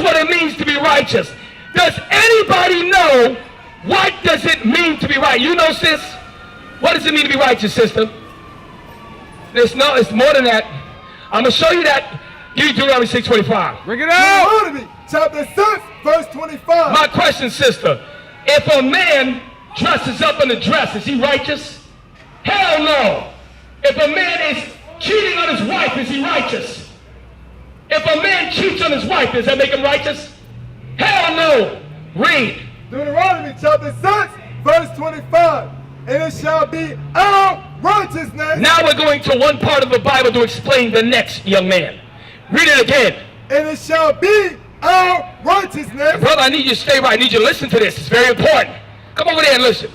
what it means to be righteous. Does anybody know what does it mean to be right? You know, sis? What does it mean to be righteous, sister? It's more than that. I'm going to show you that. Give you Deuteronomy 6:25. Bring it out. Deuteronomy chapter 6, verse 25. My question, sister, if a man dresses up in a dress, is he righteous? Hell no. If a man is cheating on his wife, is he righteous? If a man cheats on his wife, does that make him righteous? Hell no. Read. Deuteronomy chapter 6, verse 25. And it shall be our righteousness. Now we're going to one part of the Bible to explain the next, young man. Read it again. And it shall be our righteousness. Brother, I need you to stay right. I need you to listen to this. It's very important. Come over there and listen.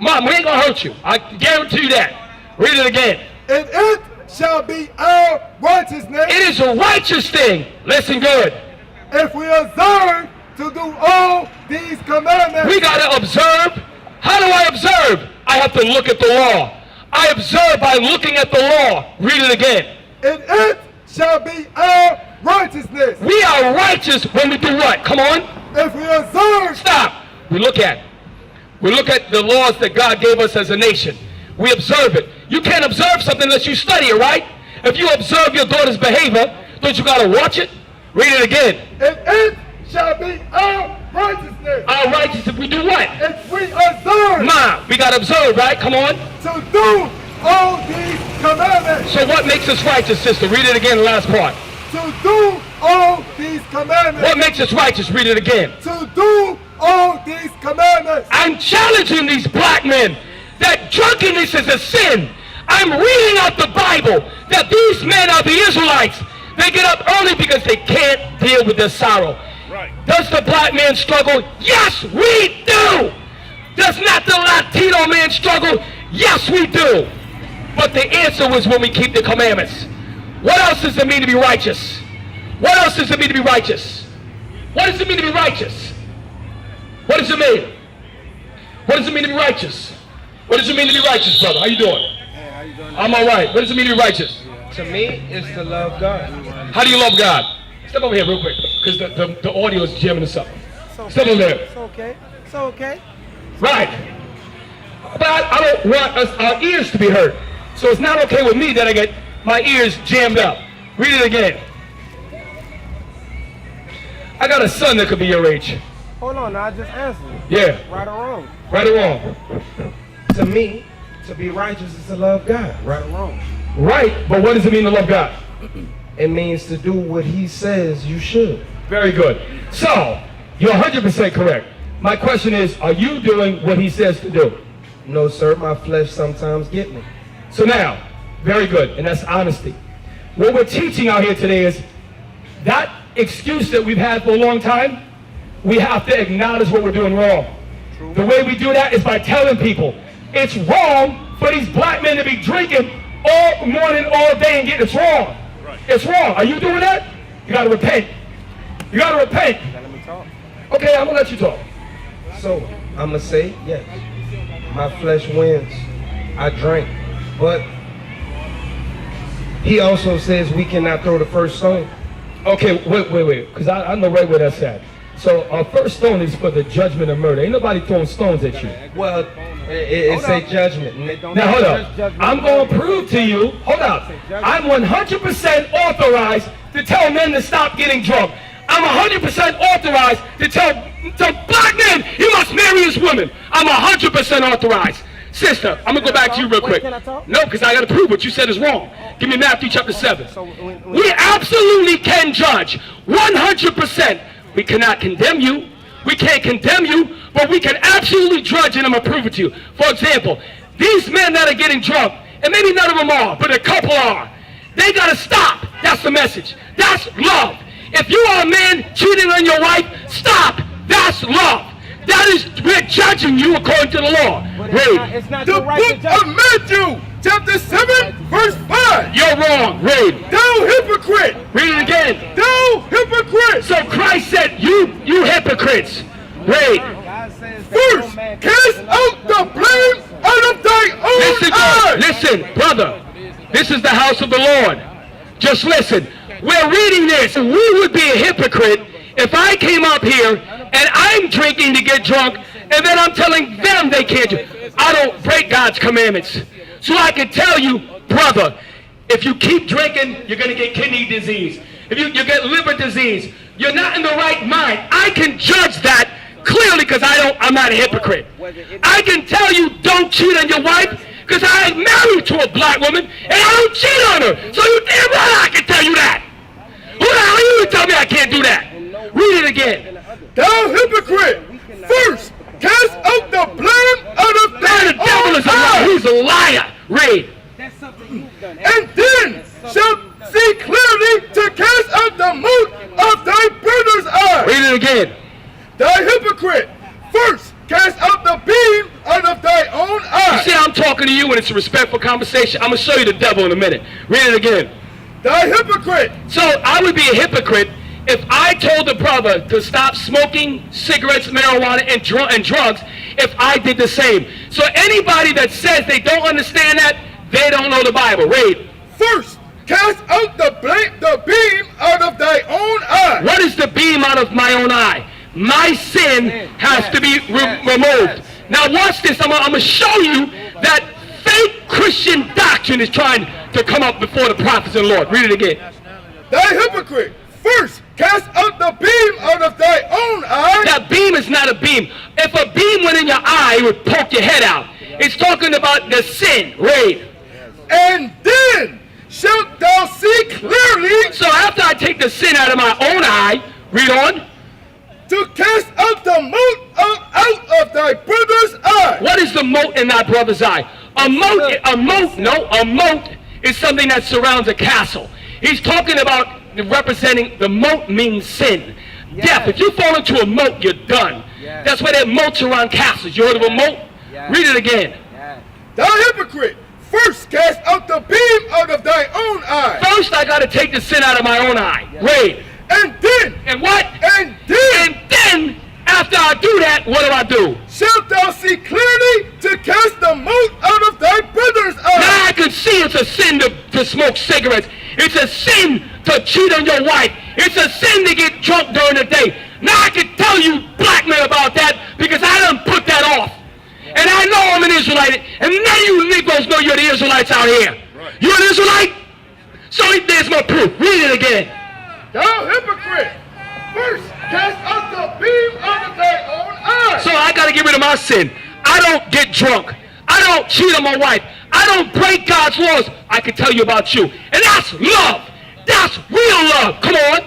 Mom, we ain't going to hurt you. I guarantee you that. Read it again. And it shall be our righteousness. It is a righteous thing. Listen good. If we observe to do all these commandments. We got to observe. How do I observe? I have to look at the law. I observe by looking at the law. Read it again. And it shall be our righteousness. We are righteous when we do what? Come on. If we observe. Stop. We look at the laws that God gave us as a nation. We observe it. You can't observe something unless you study it, right? If you observe your daughter's behavior, don't you got to watch it? Read it again. And it shall be our righteousness. Our righteousness if we do what? If we observe. Ma, we got to observe, right? Come on. To do all these commandments. So what makes us righteous, sister? Read it again, the last part. To do all these commandments. What makes us righteous? Read it again. To do all these commandments. I'm challenging these black men that drunkenness is a sin. I'm reading out the Bible that these men are the Israelites. They get up early because they can't deal with their sorrow. Right. Does the black man struggle? Yes, we do. Does not the Latino man struggle? Yes, we do. But the answer was when we keep the commandments. What else does it mean to be righteous? What else does it mean to be righteous? What does it mean to be righteous? What does it mean? What does it mean to be righteous? What does it mean to be righteous, brother? How you doing? Hey, how you doing? I'm all right. What does it mean to be righteous? To me, it's to love God. How do you love God? Step over here real quick, because the audio is jamming us up. Step over there. It's okay. It's okay. Right. But I don't want our ears to be hurt. So it's not okay with me that I get my ears jammed up. Read it again. I got a son that could be your age. Hold on, I just answered. Yeah. Right or wrong? Right or wrong? To me, to be righteous is to love God. Right or wrong? Right, but what does it mean to love God? It means to do what He says you should. Very good. So, you're 100% correct. My question is, are you doing what He says to do? No, sir, my flesh sometimes get me. So now, very good, and that's honesty. What we're teaching out here today is that excuse that we've had for a long time, we have to acknowledge what we're doing wrong. True. The way we do that is by telling people it's wrong for these black men to be drinking all morning, all day, and get it's wrong. Right. It's wrong. Are you doing that? You got to repent. You got to repent. Let me talk. Okay, I'm going to let you talk. So, I'm going to say, yes, my flesh wins. I drink. But He also says we cannot throw the first stone. Okay, wait, because I know right where that's at. So our first stone is for the judgment of murder. Ain't nobody throwing stones at you. Well, it's a judgment. Now hold up. I'm going to prove to you, hold up. I'm 100% authorized to tell men to stop getting drunk. I'm 100% authorized to tell black men he must marry his woman. I'm 100% authorized. Sister, I'm going to go back to you real quick. Can I talk? No, because I got to prove what you said is wrong. Give me Matthew chapter 7. So We absolutely can judge 100%. We cannot condemn you. We can't condemn you, but we can absolutely judge, and I'm going to prove it to you. For example, these men that are getting drunk, and maybe none of them are, but a couple are, they got to stop. That's the message. That's love. If you are a man cheating on your wife, stop. That's love. That is, we're judging you according to the law. Read. It's not The your right to book judge. of Matthew, chapter 7, verse 5. You're wrong. Read. Thou hypocrite! Read it again. Thou hypocrite! So Christ said, you hypocrites. Read. God says that First, no man cast out the blame out of thy own Listen, eyes! listen, brother. This is the house of the Lord. Just listen. We're reading this, and we would be a hypocrite If I came up here and I'm drinking to get drunk, and then I'm telling them they can't drink, I don't break God's commandments. So I can tell you, brother, if you keep drinking, you're going to get kidney disease. If you get liver disease, you're not in the right mind. I can judge that clearly because I'm not a hypocrite. I can tell you don't cheat on your wife because I am married to a black woman and I don't cheat on her. So you damn right I can tell you that. Who the hell are you to tell me I can't do that? Read it again. Thou hypocrite, first cast out the blame out of Man, the thy devil own is a liar. eye, He's a liar. Read. and then shalt see clearly to cast out the mote of thy brother's eye. Read it again. Thou hypocrite, first cast out the beam out of thy own You eye. see, I'm talking to you and it's a respectful conversation. I'm going to show you the devil in a minute. Read it again. Thou hypocrite, So I would be a hypocrite if I told a brother to stop smoking cigarettes, marijuana, and drugs if I did the same. So anybody that says they don't understand that, they don't know the Bible. Read. first cast out the beam out of thy own eye. What is the beam out of my own eye? My sin has to be removed. Now watch this. I'm going to show you that fake Christian doctrine is trying to come up before the prophets and Lord. Read it again. Thy hypocrite, first cast out the beam out of thy own eye. That beam is not a beam. If a beam went in your eye, it would poke your head out. It's talking about the sin. Read. And then shalt thou see clearly So after I take the sin out of my own eye, read on. to cast out the mote out of thy brother's eye. What is the mote in thy brother's eye? A mote is something that surrounds a castle. He's talking about representing the moat means sin. Yes. Death. If you fall into a moat, you're done. Yes. That's why there are moats around castles. You heard of a moat? Yes. Read it again. Yes. Thou hypocrite, first cast out the beam out of thy own eye. First, I got to take the sin out of my own eye. Yes. Read. And then, And what? and then, And then, after I do that, what do? shalt thou see clearly to cast the mote out of thy brother's Now eye. I can see it's a sin to smoke cigarettes. It's a sin to cheat on your wife. It's a sin to get drunk during the day. Now I can tell you black men about that because I done put that off. And I know I'm an Israelite. And none of you Negroes know you're the Israelites out here. You're an Israelite? So there's my proof. Read it again. Thou hypocrite, first cast out the beam out of thy own eye. So I got to get rid of my sin. I don't get drunk. I don't cheat on my wife. I don't break God's laws. I can tell you about you. And that's love. That's real love. Come on.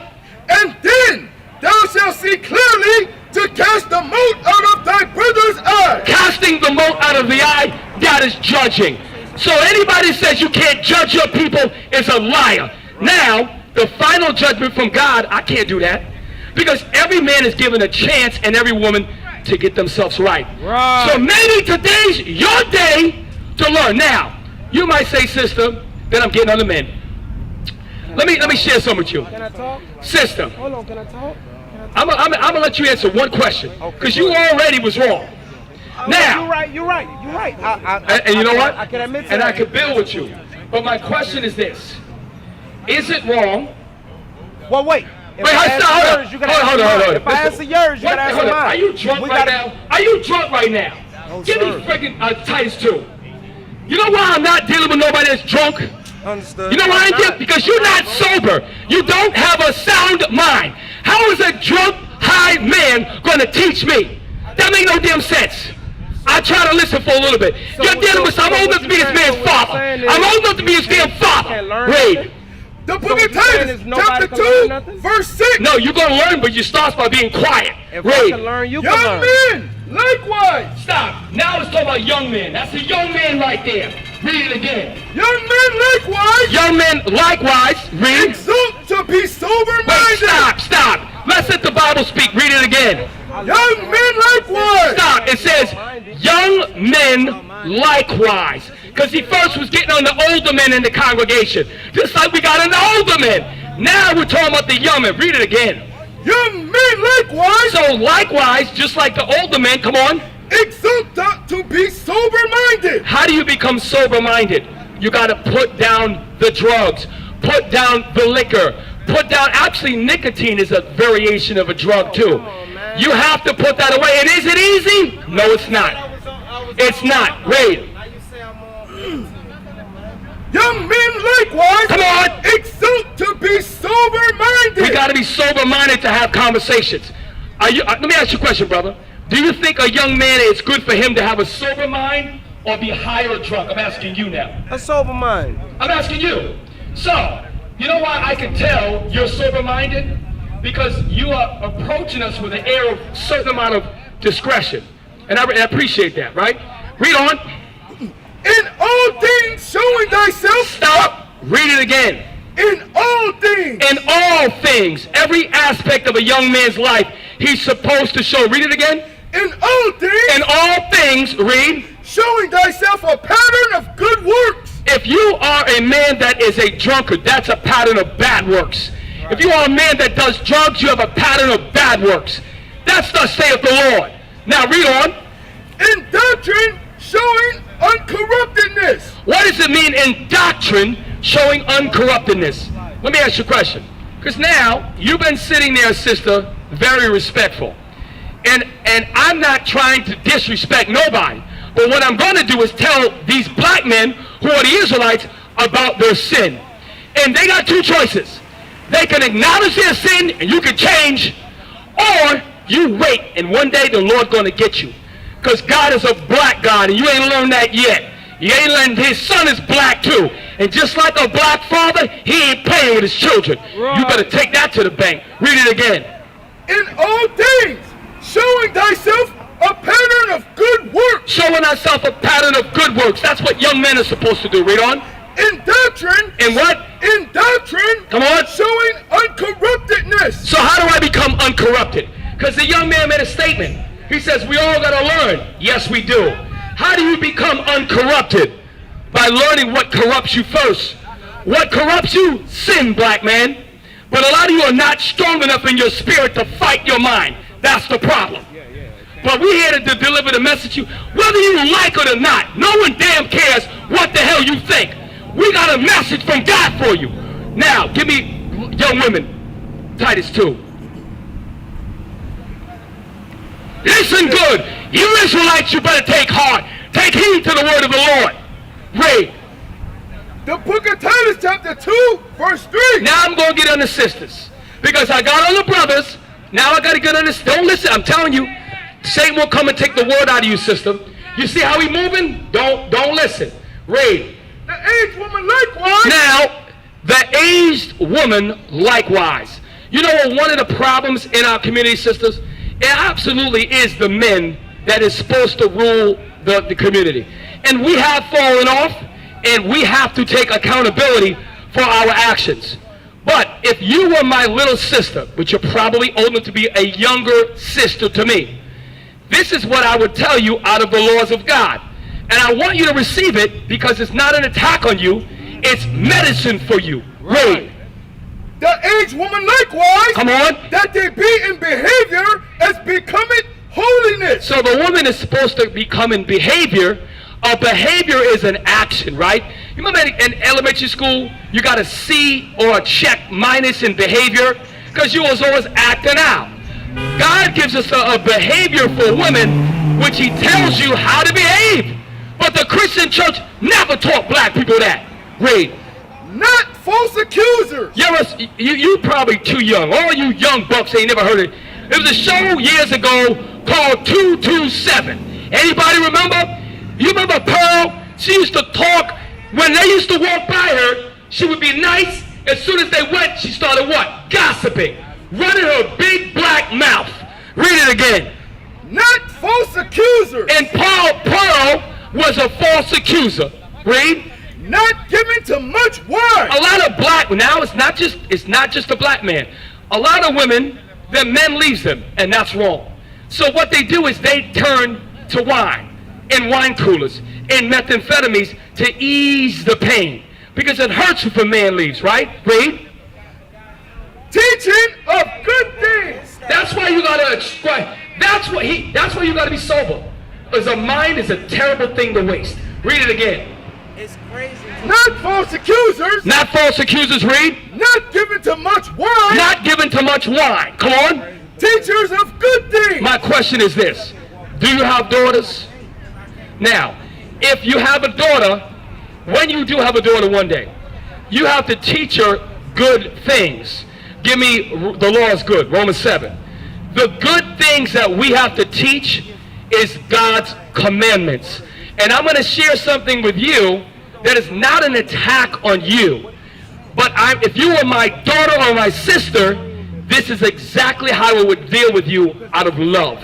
And then thou shalt see clearly to cast the mote out of thy brother's eye. Casting the mote out of the eye, that is judging. So anybody says you can't judge your people is a liar. Now, the final judgment from God, I can't do that. Because every man is given a chance and every woman to get themselves right. Right. So maybe today's your day to learn. Now, you might say, sister, that I'm getting on the men. Let me share some with you. Can I talk? Sister, Hold on, can I talk? I'm gonna let you answer one question. Because you already was wrong. Now, You're right. and you know what? I can admit to and that. I can build with you. But my question is this. Is it wrong? Well, wait. If Wait, I answer hold on. yours, you gotta Hold answer on. mine. If I answer yours, you What- gotta answer hold on. mine. Are you drunk We right gotta- now? Are you drunk right now? No, Give sir. me freaking Titus 2. You know why I'm not dealing with nobody that's drunk? Understood. You know why I ain't dealing? Because you're not sober. You don't have a sound mind. How is a drunk, high man going to teach me? That make no damn sense. I try to listen for a little bit. You're dealing with, I'm old enough to be his man's father. I'm old enough to be his damn father. Read. The book what of you saying Titus, is nobody chapter can learn 2, nothing? verse 6. No, you're going to learn, but you start by being quiet. If I Read. can learn, you can Young learn. men, likewise. Stop. Now let's talk about young men. That's a young man right there. Read it again. Young men, likewise. Young men, likewise, read. Exalt to be Wait, sober-minded. stop. Let's let the Bible speak. Read it again. Young men, likewise. Stop. It says, young men likewise. Because he first was getting on the older men in the congregation. Just like we got on the older men. Now we're talking about the young men. Read it again. Young men, likewise. So likewise, just like the older men, come on. Exalt to be sober-minded. How do you become sober-minded? You got to put down the drugs, put down the liquor, put down, actually nicotine is a variation of a drug too. You have to put that away. And is it easy? No, it's not. It's not. Wait. Young men likewise, Come on. exhort to be sober-minded. We got to be sober-minded to have conversations. Let me ask you a question, brother. Do you think a young man, it's good for him to have a sober mind or be high or drunk? I'm asking you now. A sober mind. I'm asking you. So, you know why I can tell you're sober-minded? Because you are approaching us with an air of a certain amount of discretion. And I appreciate that, right? Read on. In all things showing thyself. Stop. Read it again. In all things. In all things, every aspect of a young man's life, he's supposed to show. Read it again. In all things. In all things, read. Showing thyself a pattern of good works. If you are a man that is a drunkard, that's a pattern of bad works. If you are a man that does drugs, you have a pattern of bad works. That's thus saith the Lord. Now read on. In doctrine showing uncorruptedness. What does it mean in doctrine showing uncorruptedness? Let me ask you a question. Because now, you've been sitting there, sister, very respectful. And I'm not trying to disrespect nobody. But what I'm going to do is tell these black men who are the Israelites about their sin. And they got two choices. They can acknowledge their sin and you can change, or you wait and one day the Lord's going to get you. Because God is a black God and you ain't learned that yet. You ain't learned his son is black too. And just like a black father, he ain't playing with his children. Right. You better take that to the bank. Read it again. In all things showing thyself a pattern of good works. Showing ourselves a pattern of good works. That's what young men are supposed to do. Read on. In doctrine. In what? In doctrine. Come on. Showing uncorruptedness. So how do I become uncorrupted? Because the young man made a statement. He says, we all got to learn. Yes, we do. How do you become uncorrupted? By learning what corrupts you first. What corrupts you? Sin, black man. But a lot of you are not strong enough in your spirit to fight your mind. That's the problem. But we're here to deliver the message to you. Whether you like it or not, no one damn cares what the hell you think. We got a message from God for you. Now, give me, young women, Titus 2. Listen good. You Israelites, you better take heart. Take heed to the word of the Lord. Read. The book of Titus chapter 2, verse 3. Now I'm going to get on the sisters. Because I got on the brothers. Now I got to get on this. Don't listen. I'm telling you. Satan will come and take the word out of you, sister. You see how he moving? Don't listen. Read. The aged woman likewise. Now, the aged woman likewise. You know what one of the problems in our community, sisters? It absolutely is the men that is supposed to rule the community. And we have fallen off, and we have to take accountability for our actions. But if you were my little sister, which you're probably old enough to be a younger sister to me, this is what I would tell you out of the laws of God. And I want you to receive it because it's not an attack on you, it's medicine for you. Read. The aged woman likewise. Come on. That they be in behavior as becoming holiness. So the woman is supposed to become in behavior. A behavior is an action, right? You remember in elementary school, you got a C or a check minus in behavior because you was always acting out. God gives us a behavior for women, which he tells you how to behave. But the Christian church never taught black people that. Read. Not false accusers. You probably too young. All you young bucks ain't never heard it. There was a show years ago called 227. Anybody remember? You remember Pearl? She used to talk. When they used to walk by her, she would be nice. As soon as they went, she started what? Gossiping. Running her big black mouth. Read it again. Not false accusers. And Pearl was a false accuser. Read. Not given to much wine. A lot of black, now it's not just a black man. A lot of women, their men leaves them, and that's wrong. So what they do is they turn to wine, and wine coolers, and methamphetamines to ease the pain. Because it hurts if a man leaves, right? Read. Teaching of good things. That's why you gotta that's why you gotta be sober. Because a mind is a terrible thing to waste. Read it again. It's crazy. Not false accusers. Not false accusers, read. not given to much wine, Not given to much wine. Come on. teachers of good things. My question is this. Do you have daughters? Now, if you have a daughter, when you do have a daughter one day, you have to teach her good things. Give me, the law is good, Romans 7. The good things that we have to teach is God's commandments. And I'm going to share something with you that is not an attack on you. But if you were my daughter or my sister, this is exactly how I would deal with you out of love.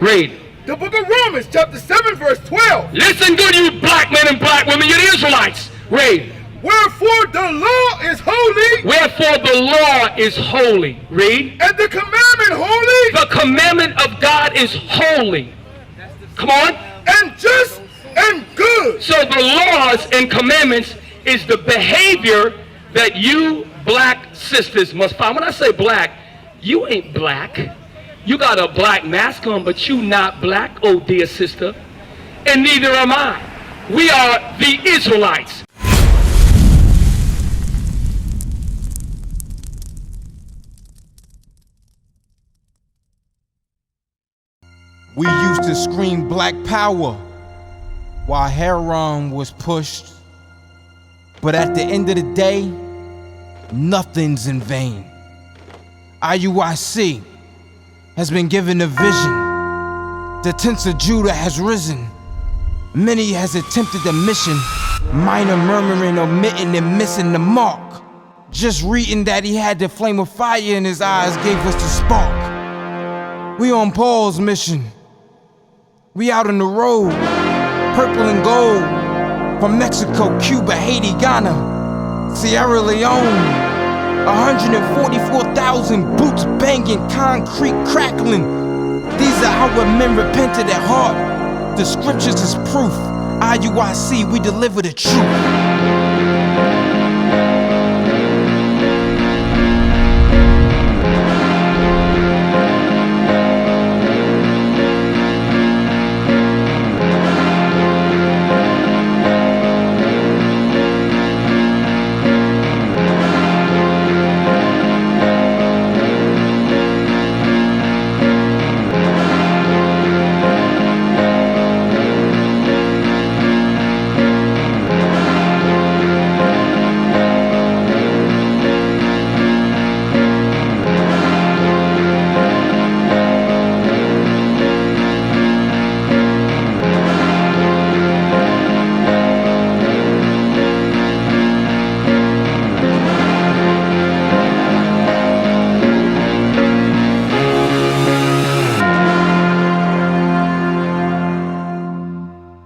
Read. The book of Romans, chapter 7, verse 12. Listen good, you black men and black women, you Israelites. Read. Wherefore the law is holy. Wherefore the law is holy. Read. And the commandment holy. The commandment of God is holy. Come on. And just and good. So the laws and commandments is the behavior that you black sisters must follow. When I say black, you ain't black. You got a black mask on, but you not black, oh dear sister. And neither am I. We are the Israelites. We used to scream black power while heroin was pushed. But at the end of the day, nothing's in vain. IUIC has been given a vision. The tents of Judah has risen. Many has attempted the mission. Minor murmuring, omitting, and missing the mark. Just reading that he had the flame of fire in his eyes gave us the spark. We on Paul's mission. We out on the road, purple and gold, from Mexico, Cuba, Haiti, Ghana, Sierra Leone. 144,000 boots banging, concrete crackling. These are our men repented at heart. The scriptures is proof. IUIC, we deliver the truth.